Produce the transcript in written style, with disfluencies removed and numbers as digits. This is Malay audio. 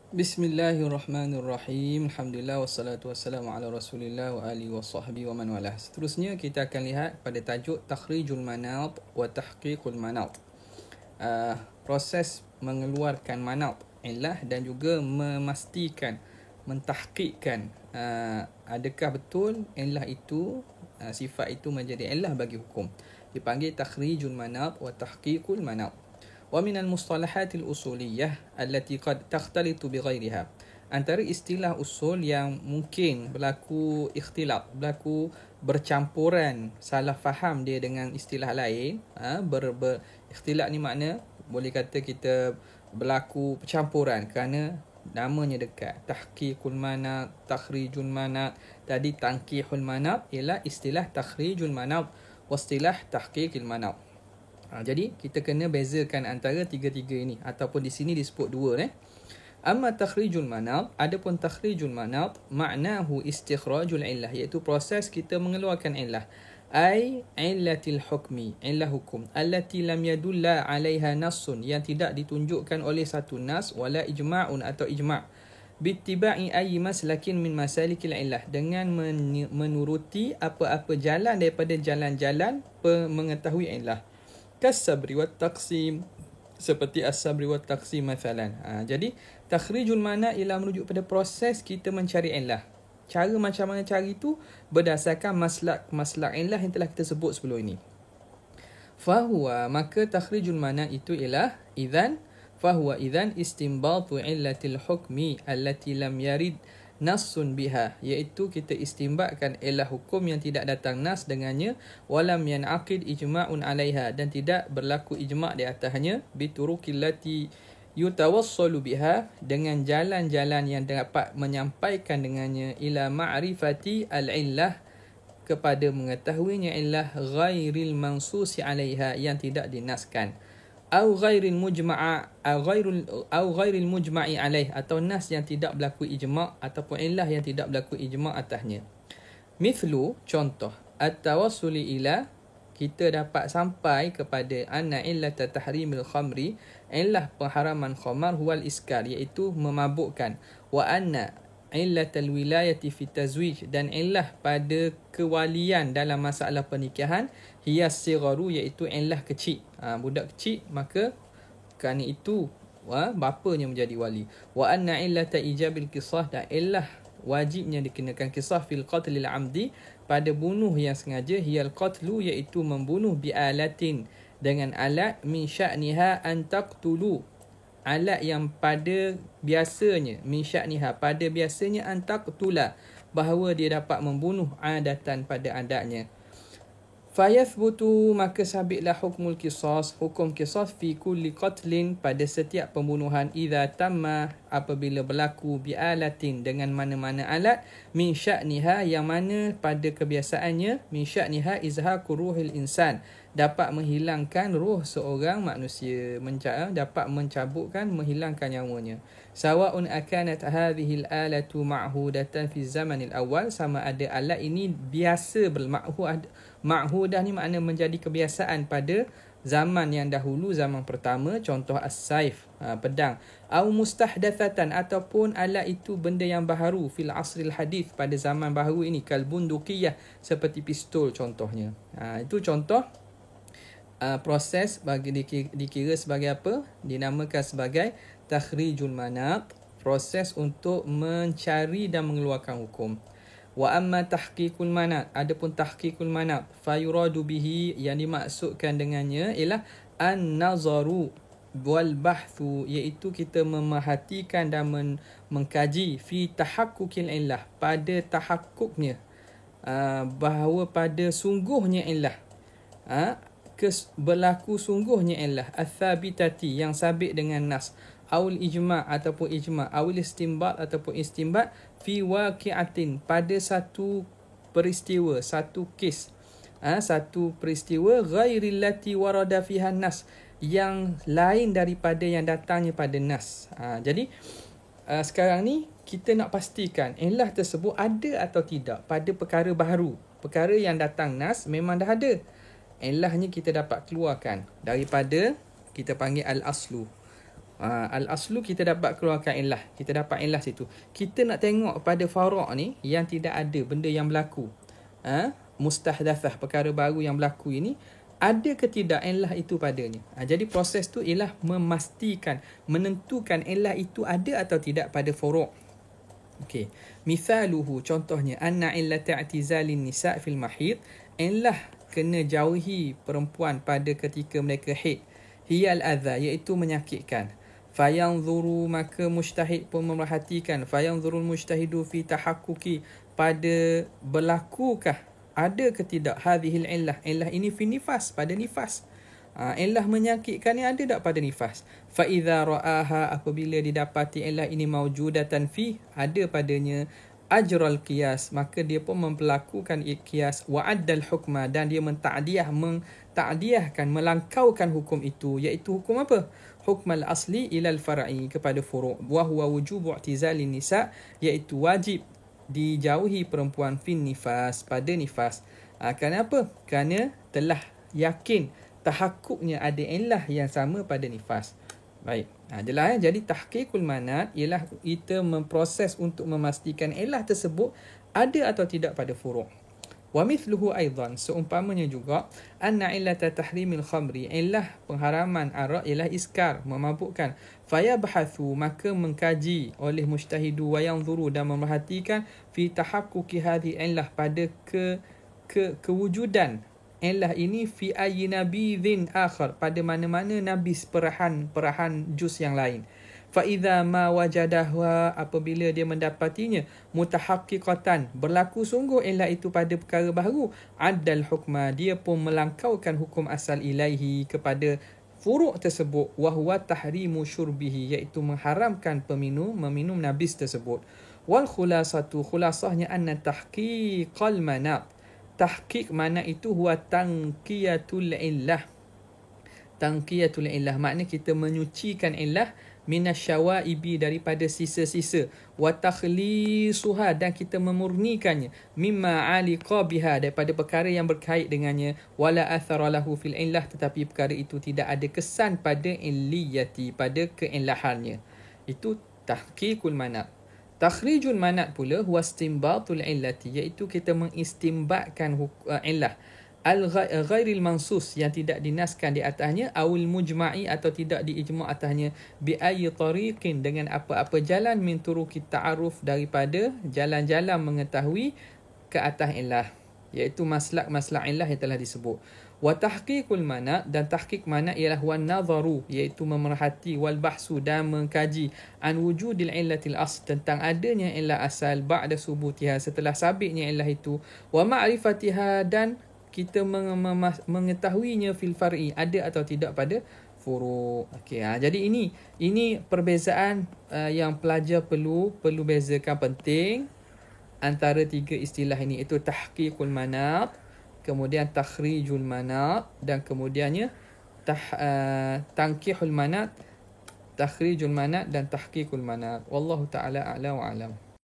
Bismillahirrahmanirrahim. Alhamdulillah wassalatu wassalamu ala Rasulillah wa alihi wa sahbihi wa man walah. Seterusnya kita akan lihat pada tajuk takhrijul manat wa tahqiqul manat. Proses mengeluarkan manat illah dan juga memastikan, mentahqiqkan adakah betul illah itu, sifat itu menjadi illah bagi hukum. Dipanggil takhrijul manat wa tahqiqul manat. ومن المصطلحات الأصولية التي قد تختلط بغيرها. Antara istilah usul yang mungkin berlaku ikhtilaf, berlaku bercampuran, salah faham dia dengan istilah lain. Ikhtilaf ni makna boleh kata kita berlaku percampuran kerana namanya dekat. Tahqiqul manat, takhrijul manat. Tadi tankihul manat ialah istilah takhrijul manat wa istilah tahqiqil manat. Jadi kita kena bezakan antara tiga-tiga ini, ataupun di sini disebut dua. Amma takhrijul manat, adapun takhrijul manat maknahu istikhrajul illah, iaitu proses kita mengeluarkan illah. Ai illatil hukmi, illah hukum, allati lam yadulla alaiha nassun, yang tidak ditunjukkan oleh satu nas, wala ijma'un atau ijma', bittiba'i ayyi maslakin min masalikil illah, dengan menuruti apa-apa jalan daripada jalan-jalan mengetahui illah. Kasabri wa taqsim, seperti as-sabri wa taqsim mathalan. Jadi takhrijul mana ialah merujuk pada proses kita mencari illah. Cara macam mana cari itu berdasarkan maslak illah yang telah kita sebut sebelum ini. Fahuwa, maka takhrijul mana itu ialah idzan istinbatu illatil hukmi allati lam yarid nassun biha, iaitu kita istimbatkan illah hukum yang tidak datang nas dengannya, walam yanaqid ijma'un alaiha, dan tidak berlaku ijma' di atasnya, bituruqil lati yutawassalu biha, dengan jalan-jalan yang dapat menyampaikan dengannya, ila ma'rifati al-illah, kepada mengetahuinya illah, ghairil mansusi alaiha, yang tidak dinaskan, au ghairil mujma'i alaih, atau nas yang tidak berlaku ijma' ataupun illah yang tidak berlaku ijma' atasnya. Mithlu, contoh, at-tawassuli ila, kita dapat sampai kepada anna illata tahrimil khamri, illah pengharaman khamar, huwal iskar, iaitu memabukkan, wa anna illatal wilayati fi tazwij, dan illah pada kewalian dalam masalah pernikahan, hiya sigharu, iaitu illah kecil, budak kecil, maka kerana itu bapanya menjadi wali. Wa anna illata ijabil qisas, dan illah wajibnya dikenakan kisah fil qatlil amdi, pada bunuh yang sengaja, hiyal qatlu, iaitu membunuh bi'alatin, dengan alat, min sya'niha an taqtulu, alat yang pada biasanya, min sya'niha, pada biasanya, an taqtula, bahawa dia dapat membunuh, adatan, pada adatnya. Fayathbutu, maka sabitlah hukmul qisas, hukum qisas, fi kulli qatlin, pada setiap pembunuhan, idza tamma, apabila berlaku, bi'alatin, dengan mana-mana alat, min sya'niha, yang mana pada kebiasaannya, min sya'niha izhaqu ruhil insan, dapat menghilangkan ruh seorang manusia, dapat mencabutkan, menghilangkan nyawanya. Sawa'un akanat hadhihi al-alatu ma'hudatan fi zamanil awal, sama ada alat ini biasa ma'hudah ni makna menjadi kebiasaan pada zaman yang dahulu, zaman pertama, contoh as-saif, pedang, au mustahdathatan, ataupun alat itu benda yang baharu, fil asril hadith, pada zaman baharu ini, kal bunduqiyah, seperti pistol contohnya. Itu contoh proses bagi dikira sebagai apa? Dinamakan sebagai takhrijul manat, proses untuk mencari dan mengeluarkan hukum. Wa amma tahqiqul manat, adapun tahqiqul manat, fayuradu bihi, yang dimaksudkan dengannya ialah an-nazaru wal bahthu, iaitu kita memerhatikan dan mengkaji, fi tahakkukil illah, pada tahakkuknya, bahawa pada sungguhnya illah, berlaku sungguhnya illah, al-thabitati, yang sabit dengan nas, awil ijma' ataupun ijma', awil istimbat ataupun istimbat, fi waqi'atin, pada satu peristiwa, satu kes, satu peristiwa, ghairil lati warada fiha nas, yang lain daripada yang datangnya pada nas. Jadi sekarang ni kita nak pastikan illah tersebut ada atau tidak pada perkara baharu. Perkara yang datang nas memang dah ada, illahnya kita dapat keluarkan daripada, kita panggil al-aslu. Al-aslu kita dapat keluarkan illah. Kita dapat illah situ. Kita nak tengok pada fara' ni yang tidak ada benda yang berlaku. Mustahdathah, perkara baru yang berlaku ini, ada ke tidak illah itu padanya. Jadi proses tu ialah memastikan, menentukan illah itu ada atau tidak pada fara'. Okey. Mithaluhu, contohnya, anna illata i'tizalin nisa' fil mahid, illah kena jauhi perempuan pada ketika mereka haid, hiyal adha, iaitu menyakitkan. Fayanzuru, maka mujtahid pun memerhatikan. Fayanzurul mujtahidu fi tahakkuki, pada berlakukah, ada ke tidak hadhil illah, illah ini fi nifas, pada nifas. Illah menyakitkan ni ada tak pada nifas. Fa idza ra'aha, apabila didapati illah ini maujudatan fi, ada padanya, ajral qiyas, maka dia pun memperlakukan qiyas, wa addal hukma, dan dia menta'diyahkan, melangkaukan hukum itu, iaitu hukum apa? Hukmal asli ilal far'i, kepada furu', wa huwa wujubu i'tizalin nisa, iaitu wajib dijauhi perempuan fin nifas, pada nifas. Kenapa? Kerana telah yakin tahakkuknya ada illah yang sama pada nifas. Baik. Jelas ya. Jadi tahqiqul manat ialah kita memproses untuk memastikan illah tersebut ada atau tidak pada furu'. Wa mithluhu aidan, seumpamanya juga, anna illata tahrimil khamri, illah pengharaman arak ialah iskar, memabukkan. Fayabhathu, maka mengkaji oleh mujtahidu, wa yanzuru, dan memerhatikan, fi tahaqquqi hadhi illah, pada kewujudan illah ini, fi ayyi nabidhin akhar, pada mana-mana nabis, perahan jus yang lain. Fa idza ma wajadaha, apabila dia mendapatinya, mutahaqqiqatan, berlaku sungguh illah itu pada perkara baru, addal hukma, dia pun melangkaukan hukum asal ilaihi, kepada furu' tersebut, wa huwa tahrimu syurbihi, iaitu mengharamkan meminum nabis tersebut. Wal khulasatu, khulasahnya, anna tahqiqal manat, tahqiq mana itu, huwa tanqiyatul illah. Tanqiyatul illah makna kita menyucikan illah, minasyawaibi, daripada sisa-sisa, wa takhlisuha, dan kita memurnikannya, mimma aliqa biha, daripada perkara yang berkait dengannya, wala athara lahu fil illah, tetapi perkara itu tidak ada kesan pada illiyati, pada keillahannya. Itu tahqiqul manat. Takhrijul manat pula, huwa istinbatul illati, iaitu kita mengistimbatkan illah, al-ghairil mansus, yang tidak dinaskan di atasnya, awil mujma'i, atau tidak diijma' atasnya, bi ayyi tariqin, dengan apa-apa jalan, min turuqit ta'aruf, daripada jalan-jalan mengetahui ke atas illah, iaitu maslak-maslak illah yang telah disebut. Wa tahqiqul mana, dan tahqiq mana ialah wan nazaru, iaitu memerhati, wal bahsu, dan mengkaji, an wujudil illatil asl, tentang adanya illah asal, ba'da subutiha, setelah sabitnya illah itu, wa ma'rifatiha, dan kita mengetahuinya fil far'i, ada atau tidak pada furu'. Okey, jadi ini perbezaan yang pelajar perlu bezakan penting antara tiga istilah ini, iaitu tahqiqul manat, kemudian takhrijul manat, dan kemudiannya tanqihul manat, takhrijul manat, dan tahqiqul manat. Wallahu ta'ala a'la wa a'lam.